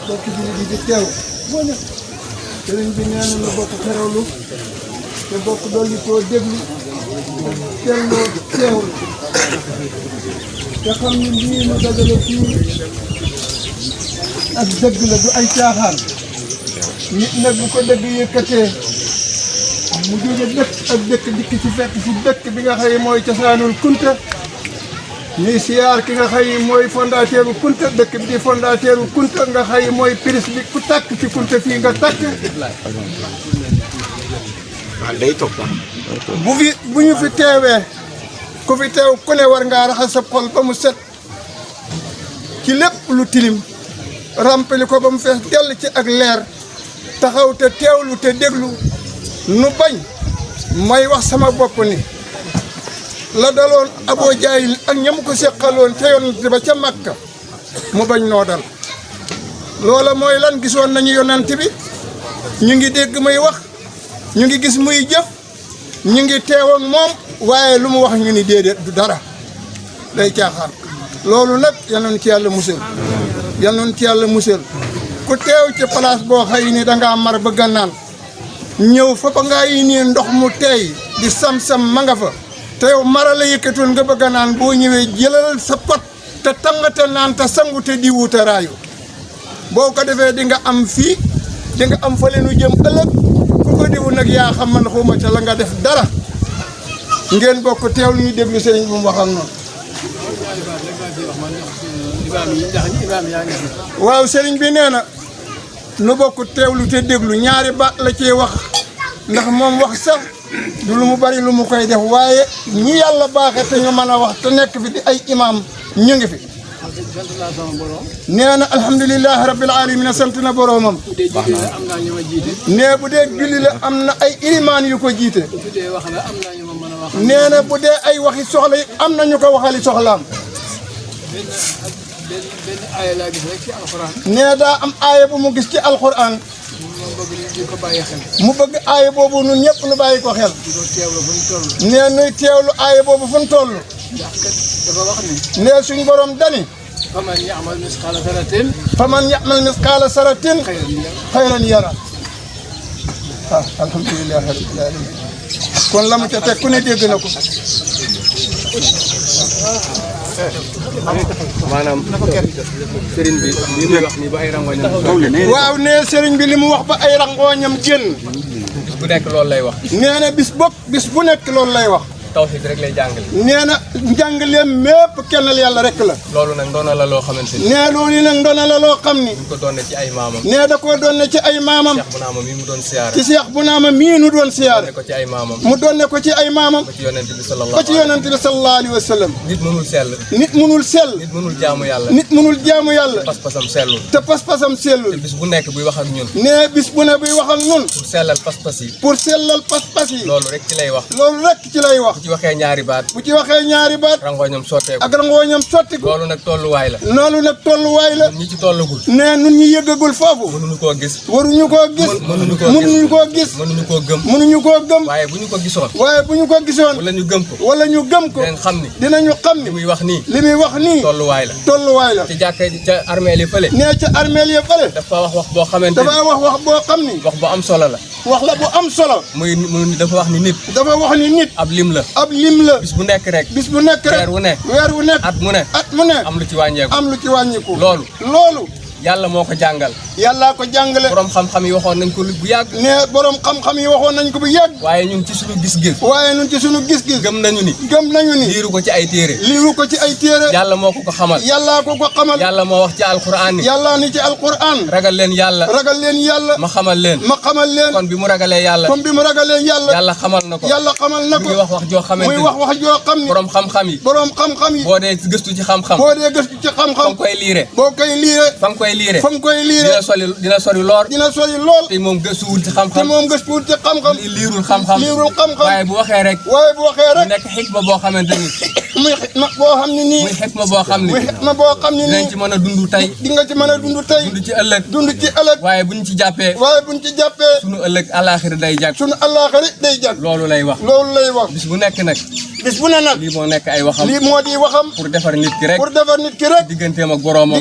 bokk jullit di teew sëriñ bi nee na bokk xerawlu te bokk dolli koo déglu teewloo teewlu te xam ni lii mu dajale fii ak dëgg la du ay caaxaan nit nag bu ko dëgg yëkkatee mu jóge dëkk ak dëkk dikk ci fekk ci dëkk bi nga xëy mooy cosaanul Kunta ñuy siyaar ki nga xëy mooy fondateur bu Kunta dëkk bi di fondateur bu Kunta nga xëy mooy prise bi ku takk ci Kunta fii nga takk bu ñu fi teewee ku fi teew ku ne war ngaa raxas sa xol ba mu set ci lépp lu tilim rampali ko ba mu fees dell ci ak leer taxaw te teewlu te déglu nu bañ may wax sama bopp ni la daloon Aboo Jaayil ak ñam ko seqaloon ca yonent ba ca Makka mu bañ noo dal loola mooy lan gisoon nañu yonent bi ñu ngi dégg muy wax ñu ngi gis muy jëf ñu ngi teew ak moom waaye lu mu wax ñu ni déedéet du dara day caaxaan loolu nag yal nañu ci yàlla musal yal nañu ci yàlla musal ku teew ci place boo xëy ni dangaa mar bëgg a naan ñëw fa ba ngaa yi nii ndox mu teey di sam-sam ma nga fa te yow mara la yëkkatoon nga bëgg a naan boo ñëwee jëlal sa pot te tangate naan te sangu te di wuute raayu boo ko defee di nga am fii di nga am fa leenu jëm ëllëg ku ko diwu nag yaa xam man xuma ca la nga def dara ngeen bokk teew lu ñu déglu sëriñ bu mu wax ak noonu waaw sëriñ bi nee na nu bokk teewlu te déglu ñaari baat la cee wax ndax moom wax sax du lu mu bari lu mu koy def waaye ñi yàlla baaxe te ñu mën a wax te nekk fi di ay imaam ñu ngi fi nee na alhamdulilahi rabbil alamin sant na boroomam nee bu dee julli la am na ay ilimaan yu ko jiite nee na bu dee ay waxi soxla yi am na ñu ko waxali soxlaam nee daa am aaya bu mu gis ci alxuraan mu bëgg aaya boobu ñun ñëpp nu bàyyi ko xel nee nuy teewlu aaya boobu fu nu toll nee suñ borom dani faman ya'mal misqaala saratin xayran yara alhamdulillahi rabbil alamin kon la mu ca teg ku ne dégg na ko maanaam sëriñ bi li muy wax ni ba ay rangoñam waaw nee sëriñ bi li mu wax ba ay rangoñam génn bis bu nekk loolu lay wax nee na bis bu nekk loolu lay wax tawhid rek lay jàngale nee na njàngaleem mépp kennal yàlla rek la loolu nag ndoona la loo xamante ni nee loolu nag ndoona la loo xam ni ñu ko doonne ci ay maamam nee da koo doonne ci ay maamam Cheikh Bounama mii mu doon siyaare ci Cheikh Bounama mii nu doon siyaare ko ci ay maamam mu doonne ko ci ay maamam ba ci yonent bi sallallahu alayhi wa sallam nit mënul sell nit mënul sell nit mënul jaamu yàlla nit mënul jaamu yàlla pas-pasam sellul te pas-pasam sellul te bis bu nekk buy wax ak ñun nee bis bu ne buy wax ak ñun pour sellal pas-pas yi pour sellal pas-pas yi loolu rek ci lay wax loolu rek ci lay wax bu ci waxee ñaari baat bu ci waxee ñaari baat rangooñam sotteeku ak rangooñam sottiku loolu nag tolluwaay la loolu nag tolluwaay la ñi ci tollugul nee nun ñu yëggagul foofu mënuñu koo gis waruñu koo gis mënuñu koo gis mënuñu koo gëm mënuñu koo gëm waaye bu ñu ko gisoon wala ñu gëm ko dinañ xam ni li muy wax nii tolluwaay la ci jàkka ca armeel yi fële nee ca armeel yi fële dafa wax boo xamante ni dafa wax boo xam ni wax bu am solo la wax la bu am solo muy dafa wax ni nit ab lim la bis bu nekk rek weer wu nekk at mu ne am lu ci wàññeeku loolu yàlla moo ko jàngal yàllaa ko jàngale. borom xam-xam yi waxoon nañ ko bu yàgg. ne borom xam-xam yi waxoon nañ ko bu yàgg. waaye ñun ci suñu gis-gis. waaye ñun ci suñu gis-gis. gëm nañu ni. liiru ko ci ay téere. liiru ko ci ay téere. yàlla moo ko xamal. yàllaa ko xamal. yàlla moo wax ci alquran ni. yàlla ni ci alquran. ragal leen yàlla. ma xamal leen. kon bi mu ragalee yàlla. yàlla xamal na ko. muy wax wax joo xamante ni. borom xam-xam yi. boo dee gëstu ci xam-xam. fa nga koy liire. fa nga koy liire. dina sori lool. te moom gëstuwul ci xam-xam. liirul xam-xam. waaye bu waxee rek. mu nekk xikma boo xamante ni. muy xikma boo xam ne nii. muy xikma boo xam ne. dinañ ci mën a dund tey. di nga ci mën a dund tey. dund ci ëllëg. waaye buñ ci jàppee. sunu ëllëg àllaaxira day jag. loolu lay wax. bis bu nekk nag. lii moo nekk ay waxam. lii moo di waxam. pour defar nit ki rek. digganteem ak boroomam.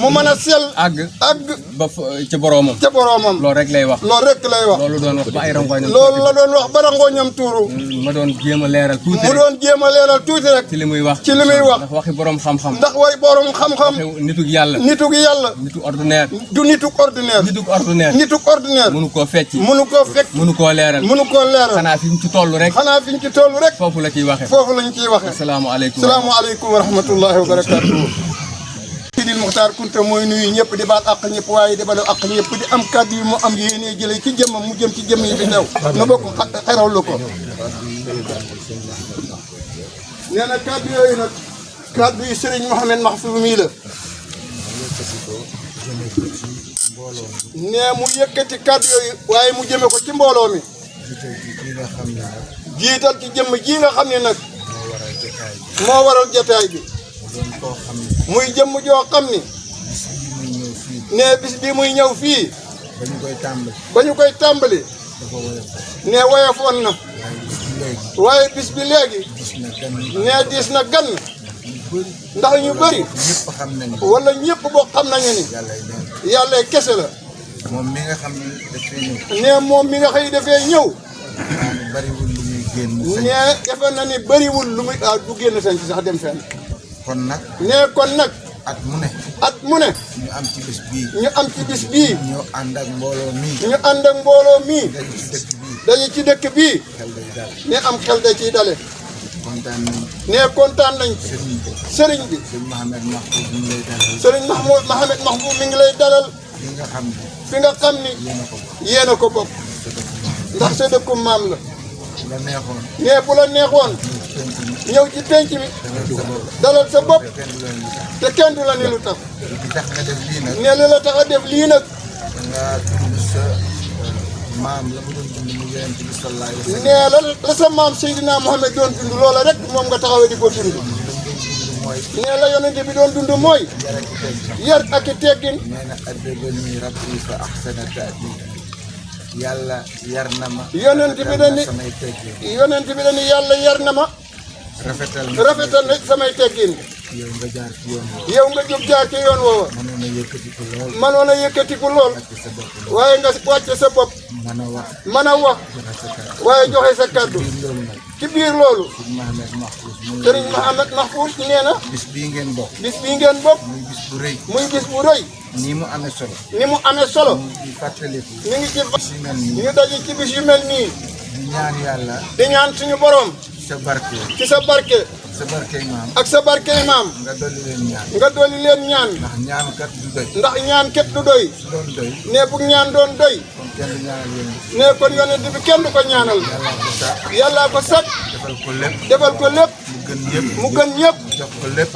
mu mën a sell. àgg ba ca boroomam. loolu rek lay wax. loolu doon wax ba ay rangoñam. tuuru. ma doon jéem a leeral tuuti rek. ci li muy wax. ndax waxi borom xam-xam. waxi nitug yàlla. nitu ordinaire. nituk ordinaire. mënu koo fecci. mënu koo leeral. xanaa fi mu ci toll rek. foofu la ciy waxe. asalaamaaleykum wa rahmatullahi wa barakatuh. Sidil Muxtaar Kunta mooy nuyu ñëpp di baal àq ñëpp waaye di balu àq ñëpp di am kàddu yi mu am yéene jële ci jëmmam mu jëm ci jëmm yi fi teew na bokk xerawlu ko. nee na kàddu yooyu nag kàddu yi Serigne Mouhamed Mahfouz mii la. nee mu yëkkati kàddu yooyu waaye mu jëme ko ci mbooloo mi. jiital ci jëmm ji nga xam ne nag moo waral jotaay bi. muy jëmm joo xam ni. nee bis bi muy ñëw fii. ba ñu koy tàmbali. nee woyofoon na. waaye bis bi léegi. nee diis na gan. ndax ñu bëri. wala ñëpp boo xam nañu ni. yàlla kese la. moom mi nga xam ne dafay ñëw. nee moom mi nga xëy dafay ñëw. bariwul lu muy génn. nee defe na ni bariwul lu muy du génn sañ ci sax dem fenn. kon nag. nee kon nag. at mu ne. ñu am ci bis bii. ñu ànd ak mbooloo mii. dañu ci dëkk bii. nee am xel da ciy dale. kontaan nañ. sëriñ bi. sëriñ Mouhamed Mahfouz mi ngi lay dalal. fi nga xam ni. yéen a ko bokk. ndax sa dëkku maam la. nee bu la neexoon. ñëw ci penc mi. dalal sa bopp. te kenn du la ne lu tax. nee li la tax a def lii nag. nee la sa maam Seydina Mohamed doon dund loola rek moom nga taxawee di ko dund. nee la yonent bi doon dund mooy. yar ak i teggin. yàlla yar na ma. yonent bi dañuy yàlla yar na ma. rafetal na samay teggin. yow nga jóg jaar ci yoon woowa. mënoon a yëkkatiku lool. waaye nga wàcce sa bopp. mën a wax. waaye joxe sa kàddu. ci biir loolu. Sëriñ Mouhamed Mahfouz nee na. bis bii ngeen bokk. muy bis bu rëy. ni mu amee solo. ñu fàttaliku. ñu ngi ci ñu daje ci bis yu mel nii. di ñaan yàlla. di ñaan suñu borom. ci sa barke. ak sa barke maam. nga dolli leen ñaan. ndax ñaan kat du doy. nee bu ñaan doon doy. nee kon yonent bi kenn du ko ñaanal. yàllaa ko sàkk. defal ko lépp. mu gën ñëpp.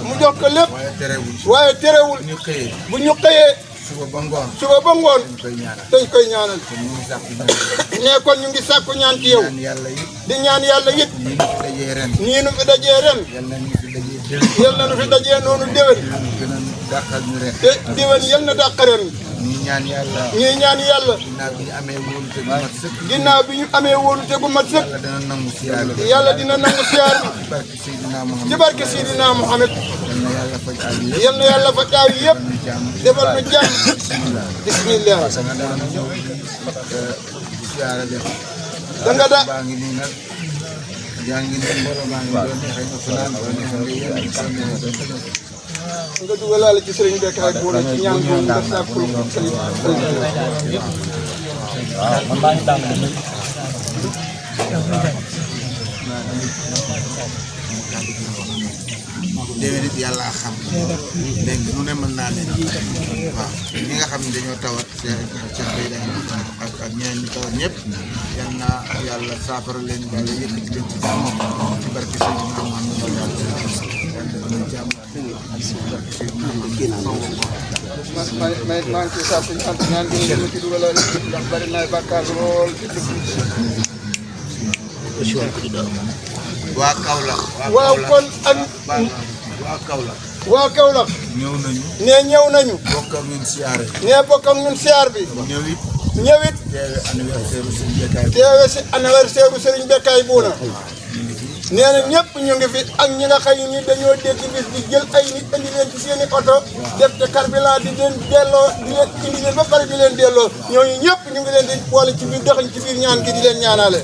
mu jox ko lépp. waaye terewul. bu ñu xëyee. suba ba ngoon. dañ koy ñaanal. nee kon ñu ngi sàkku ñaan ci yow. di ñaan yàlla it. nii nu fi dajee ren. yal na nu fi dajee noonu déwén. te déwén yal na dàq ren. ñuy ñaan yàlla. ginnaaw bi ñu amee wóolute gu mat sëkk. yàlla dina nangu siyaar bi. ci barke Seydina Mohamed. yal na yàlla faj aajo yëpp. defal na jàmm. bismillah. da nga da. nga dugalaale ci sëriñ Bécaye boole ci ñaan boobu nga sàkkul sëriñ waaw man maa ngi tàng déwén it yàlla xam léegi nu ne mën naa leen waaw ñi nga xam ne dañoo tawat seen bay dañ ak ñeneen ñi tawat ñëpp yal na yàlla saafara leen yàlla yëkkati leen ci jàmm ci barke Seydina Muhammad jàmm maa ngi ciy sàpp ñu sant ñaan gi ñu ci dugalaale ndax bari naay bàkkaar lool ci dëkk waa Kaolack waaw kon ak waa Kaolack ñëw nañu ñëw nañu bokk ak ñun siyaare bokk ak ñun siyaar bi ñëwit teewe anniversaire Serigne Bécaye teewe si anniversaire bu Serigne Bécaye Bouna nee na ñëpp ñu ngi fi ak ñi nga xëy ni dañoo dégg bis di jël ay nit indi leen ci seen i oto def te carburant di leen delloo di leen indi leen ba pare di leen delloo ñooñu ñëpp ñu ngi leen di boole ci biir doxañ ci biir ñaan gi di leen ñaanale